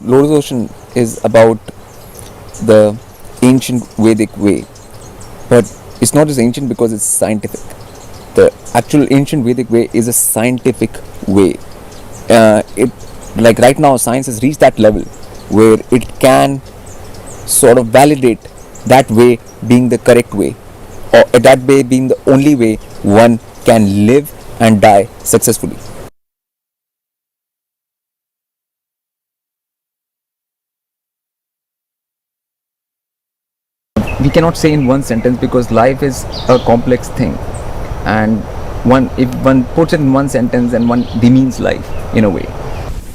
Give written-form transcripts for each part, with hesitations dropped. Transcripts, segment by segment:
Lotus Ocean is about the ancient Vedic way, but it's not just ancient because it's scientific. The actual ancient Vedic way is a scientific way. It like right now, science has reached that level where it can sort of validate that way being the correct way, or that way being the only way one can live and die successfully. We cannot say in one sentence because life is a complex thing, and if one puts it in one sentence, then one demeans life in a way.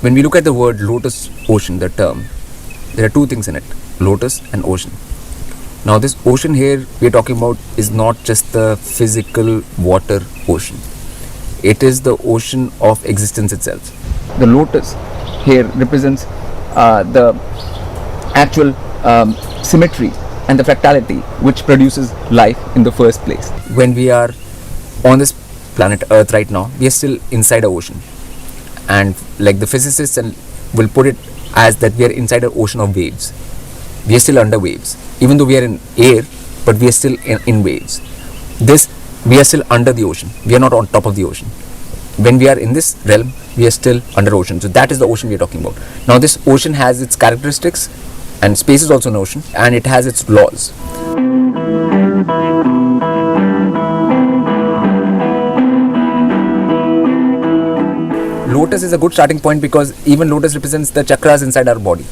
When we look at the word lotus ocean, the term, there are two things in it: lotus and ocean. Now this ocean here we are talking about is not just the physical water ocean. It is the ocean of existence itself. The lotus here represents the actual symmetry and the fractality which produces life in the first place. When we are on this planet Earth right now, we are still inside an ocean, and like the physicists will put it as that we are inside an ocean of waves. We are still under waves, even though we are in air, but we are still in waves. We are still under the ocean. We are not on top of the ocean. When we are in this realm, we are still under ocean. So that is the ocean we are talking about. Now this ocean has its characteristics, and space is also an ocean, and it has its laws. Lotus is a good starting point because even lotus represents the chakras inside our body.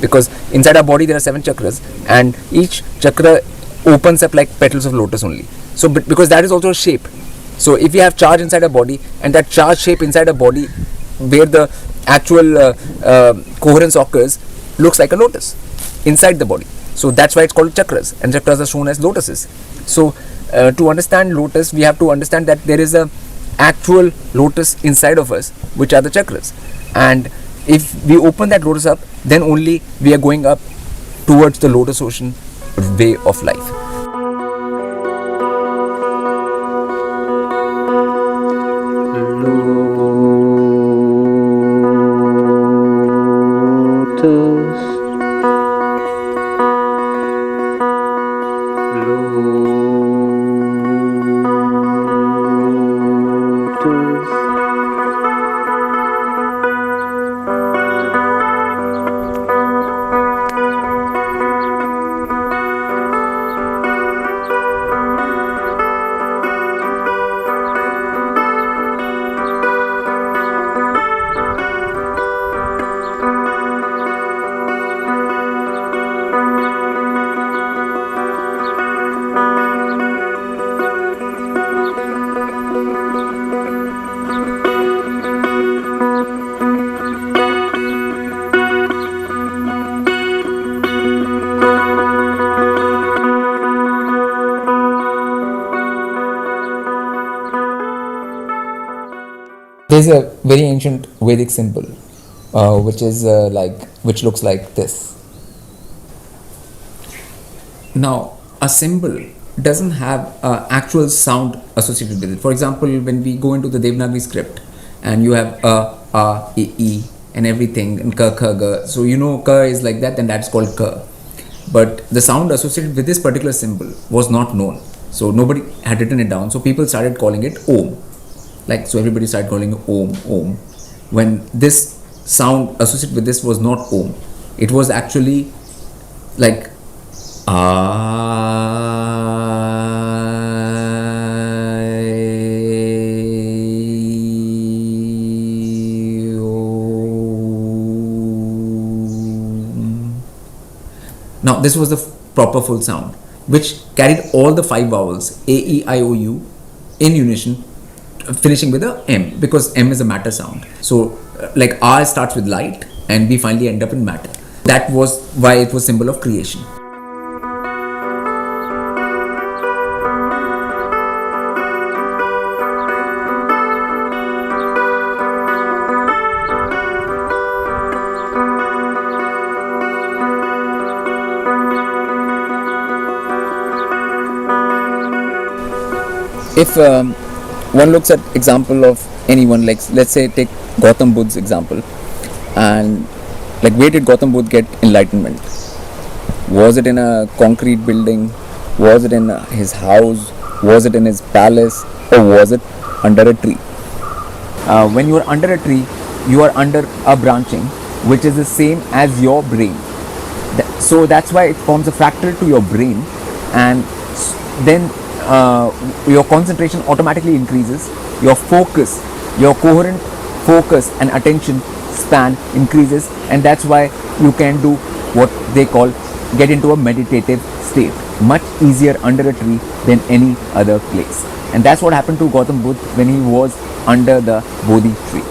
Because inside our body there are 7 chakras, and each chakra opens up like petals of lotus only. So because that is also a shape. So if we have charge inside our body, and that charge shape inside our body where the actual coherence occurs looks like a lotus inside the body. So that's why it's called chakras, and chakras are shown as lotuses. So to understand lotus, we have to understand that there is a actual lotus inside of us, which are the chakras. And if we open that lotus up, then only we are going up towards the lotus ocean way of life. There's a very ancient Vedic symbol, which looks like this. Now, a symbol doesn't have actual sound associated with it. For example, when we go into the Devanagari script, and you have e, and everything, and ka, kha, ga. So you know ka is like that, and that's called ka. But the sound associated with this particular symbol was not known. So nobody had written it down. So people started calling it om. like, so everybody started calling Om, Om, when this sound associated with this was not Om. It was actually like aeioum. Now this was the proper full sound, which carried all the 5 vowels A, E, I, O, U in unison, finishing with a M, because M is a matter sound. So like R starts with light and we finally end up in matter. That was why it was symbol of creation. If one looks at example of anyone, like let's say take Gautam Buddha's example, and like where did Gautam Buddha get enlightenment? Was it in a concrete building? Was it in his house? Was it in his palace? Or was it under a tree? When you are under a tree, you are under a branching which is the same as your brain. So that's why it forms a fractal to your brain, and then your concentration automatically increases, your focus, your coherent focus and attention span increases, and that's why you can do what they call get into a meditative state much easier under a tree than any other place. And that's what happened to Gautam Buddha when he was under the Bodhi tree.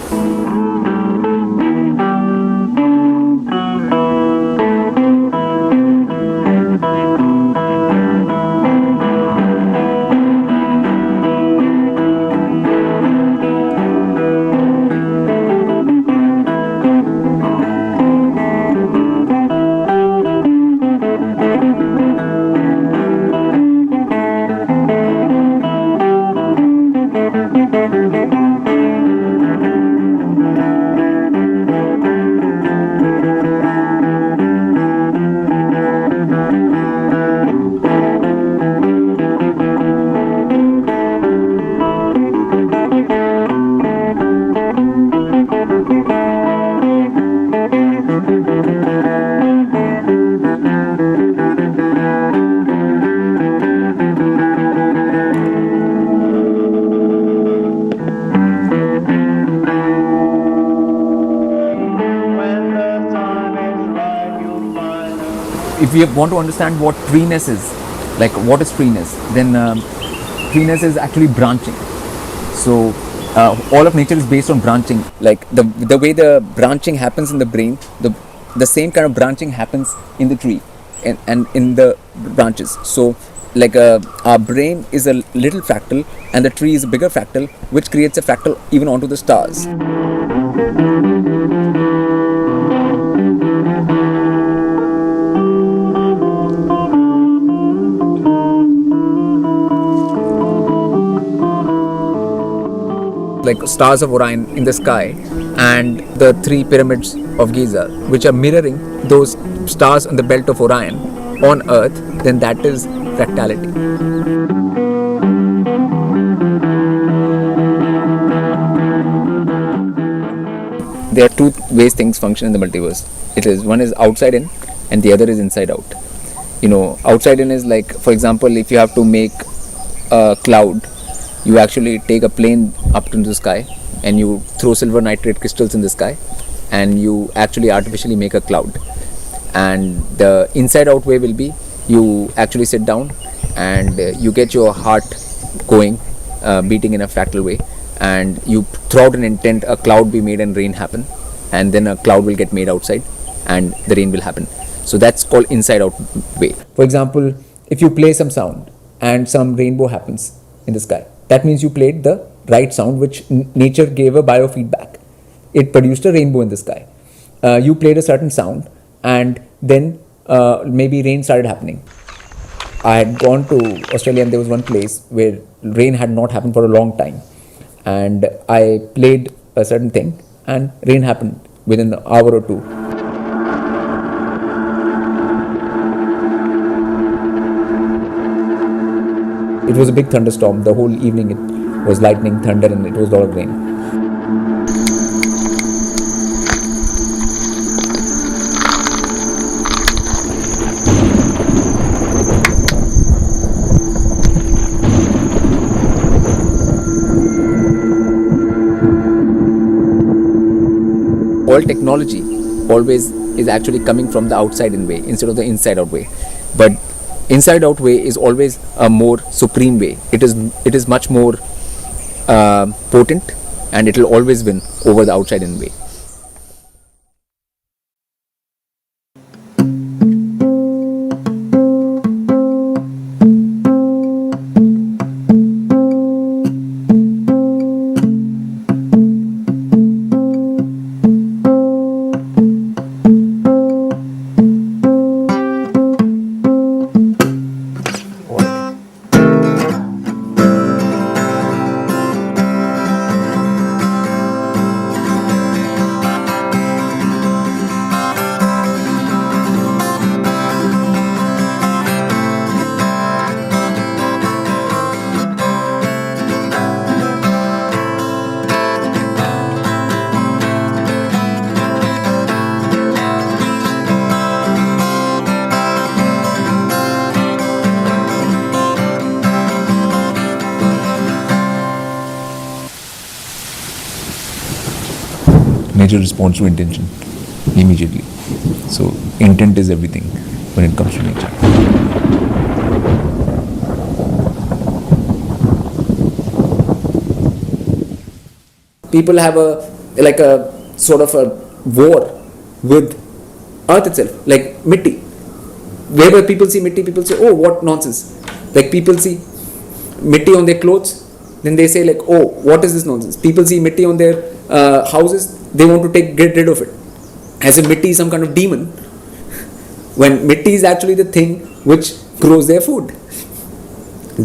If we want to understand what treeness is, like what is treeness, then treeness is actually branching. So all of nature is based on branching. Like the way the branching happens in the brain, the same kind of branching happens in the tree and in the branches. So like our brain is a little fractal and the tree is a bigger fractal, which creates a fractal even onto the stars. Like stars of Orion in the sky and the 3 pyramids of Giza, which are mirroring those stars on the belt of Orion on Earth, then that is fractality. There are 2 ways things function in the multiverse. One is outside in and the other is inside out. You know, outside in is like, for example, if you have to make a cloud, you actually take a plane up into the sky and you throw silver nitrate crystals in the sky and you actually artificially make a cloud. And the inside out way will be you actually sit down and you get your heart going, beating in a fractal way, and you throw out an intent, a cloud be made and rain happen, and then a cloud will get made outside and the rain will happen. So that's called inside out way. For example, if you play some sound and some rainbow happens in the sky, that means you played the right sound, which nature gave a biofeedback. It produced a rainbow in the sky. You played a certain sound and then maybe rain started happening. I had gone to Australia and there was one place where rain had not happened for a long time, and I played a certain thing and rain happened within an hour or 2. It was a big thunderstorm. The whole evening was lightning, thunder, and it was a lot of rain. All technology always is actually coming from the outside in way instead of the inside out way, but inside out way is always a more supreme way. It is much more potent, and it will always win over the outside in way. Nature responds to intention immediately. So intent is everything when it comes to nature. People have a sort of a war with earth itself, like mitti. Wherever people see mitti, people say, "Oh, what nonsense!" Like people see mitti on their clothes, then they say like, "Oh, what is this nonsense?" People see mitti on their houses. They want to get rid of it, as if mitti is some kind of demon, when mitti is actually the thing which grows their food.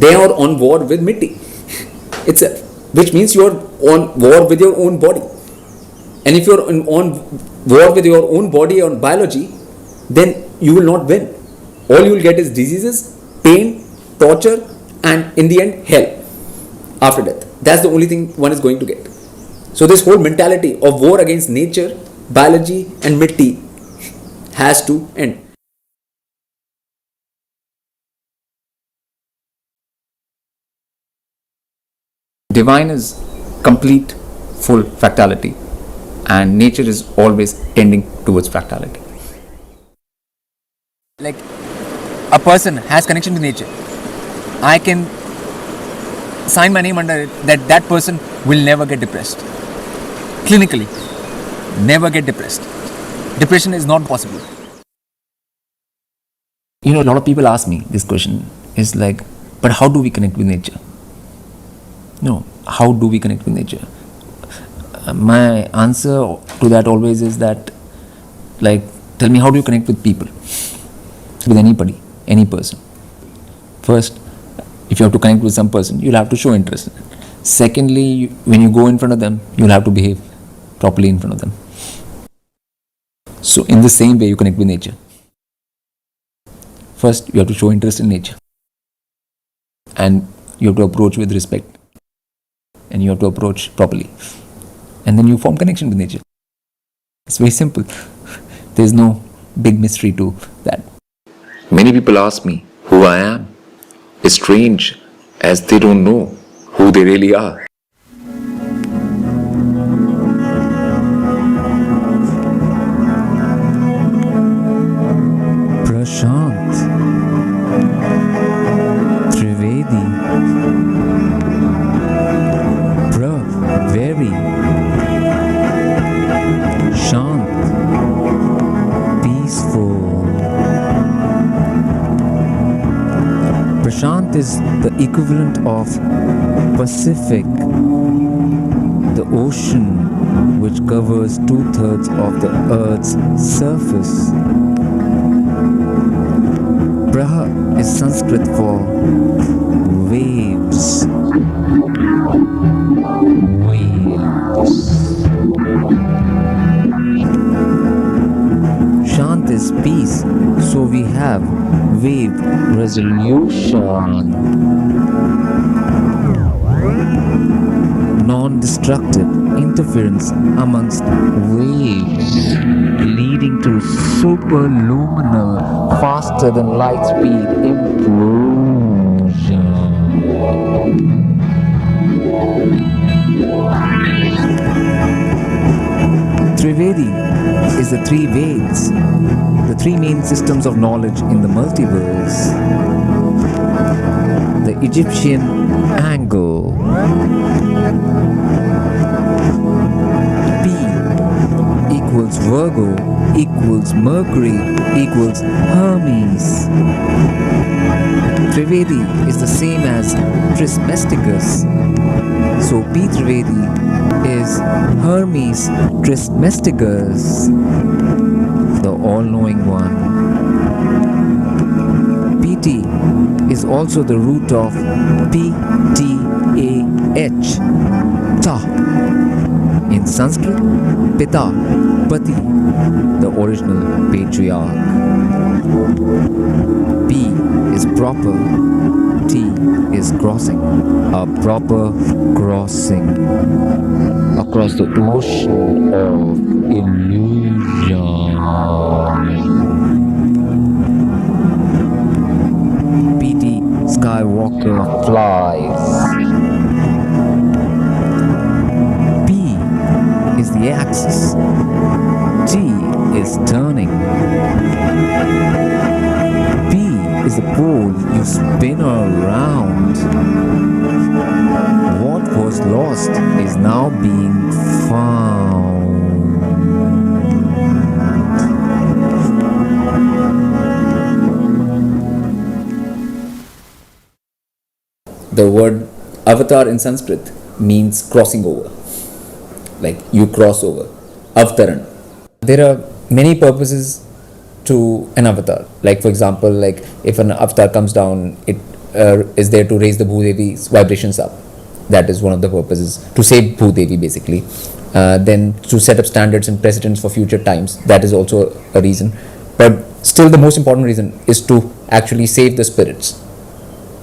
They are on war with mitti itself, which means you are on war with your own body. And if you are on war with your own body or biology, then you will not win. All you will get is diseases, pain, torture, and in the end, hell after death. That's the only thing one is going to get. So this whole mentality of war against nature, biology, and mitti has to end. Divine is complete, full fractality, and nature is always tending towards fractality. Like a person has connection with nature, I can sign my name under it that person will never get depressed. Clinically, never get depressed. Depression is not possible. A lot of people ask me this question is like, but how do we connect with nature? No, how do we connect with nature? My answer to that always is that, like, tell me, how do you connect with people? With anybody, any person. First, if you have to connect with some person, you'll have to show interest. Secondly, when you go in front of them, you'll have to behave properly in front of them. So in the same way, you connect with nature. First, you have to show interest in nature. And you have to approach with respect. And you have to approach properly. And then you form connection with nature. It's very simple. There's no big mystery to that. Many people ask me who I am. It's strange as they don't know who they really are. Prashant Trivedi Very Shant Peaceful. Prashant is the equivalent of Pacific, the ocean which covers 2/3 of the earth's surface. Praha is Sanskrit for waves. Shant is peace, so we have wave resolution. non-destructive interference amongst waves, leading to superluminal, faster than light speed implosion. Trivedi is the three Veds, the three main systems of knowledge in the multiverse. The Egyptian angle. P equals Virgo equals Mercury equals Hermes. Trivedi is the same as Trismesticus. So P Trivedi is Hermes Trismesticus, the all-knowing one. PT is also the root of PTAH, Ta. In Sanskrit, Pita, Pati, the original patriarch. P is proper, T is crossing, a proper crossing across the ocean of illusion. PT Skywalker flies. P is the axis, T is turning. P is the pole you spin around. What was lost is now being found. The word avatar in Sanskrit means crossing over, like you cross over. Avtaran. There are many purposes to an avatar. Like for example, like if an avatar comes down, it is there to raise the Bhudevi's vibrations up. That is one of the purposes, to save Bhudevi basically. Then to set up standards and precedents for future times. That is also a reason. But still the most important reason is to actually save the spirits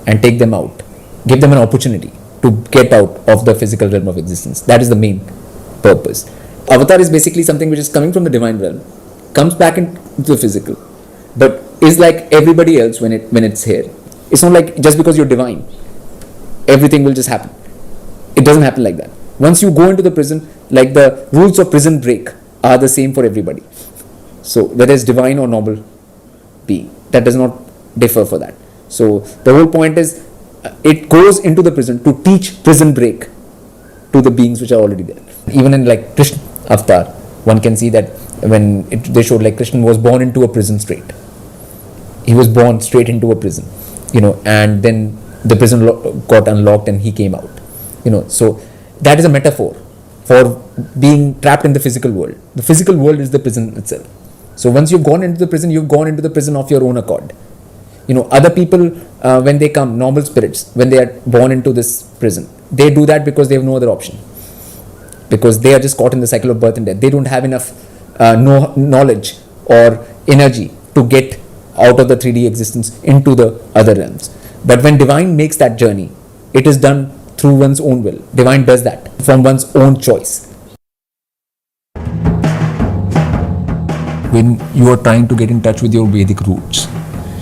and take them out. Give them an opportunity to get out of the physical realm of existence. That is the main purpose. Avatar is basically something which is coming from the divine realm, comes back into the physical, but is like everybody else when it's here. It's not like just because you're divine, everything will just happen. It doesn't happen like that. Once you go into the prison, like the rules of prison break are the same for everybody. So whether it's divine or normal being, that does not differ for that. So the whole point is, it goes into the prison to teach prison break to the beings which are already there. Even in like Krishna avatar, one can see that when they showed like Krishna was born into a prison straight. He was born straight into a prison, and then the prison got unlocked and he came out. So that is a metaphor for being trapped in the physical world. The physical world is the prison itself. So once you've gone into the prison, you've gone into the prison of your own accord. Other people, when they come, normal spirits, when they are born into this prison, they do that because they have no other option. Because they are just caught in the cycle of birth and death. They don't have enough knowledge or energy to get out of the 3D existence into the other realms. But when divine makes that journey, it is done through one's own will. Divine does that from one's own choice. When you are trying to get in touch with your Vedic roots,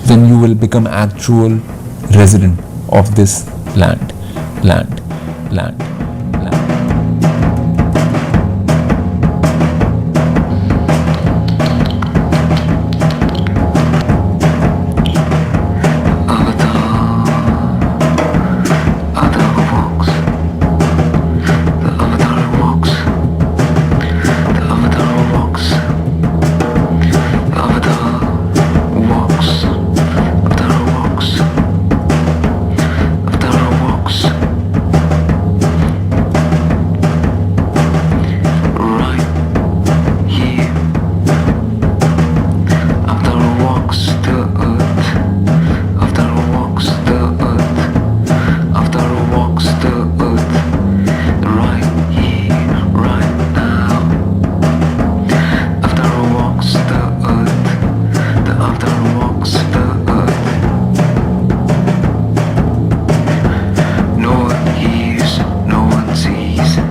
then you will become actual resident of this land. peace.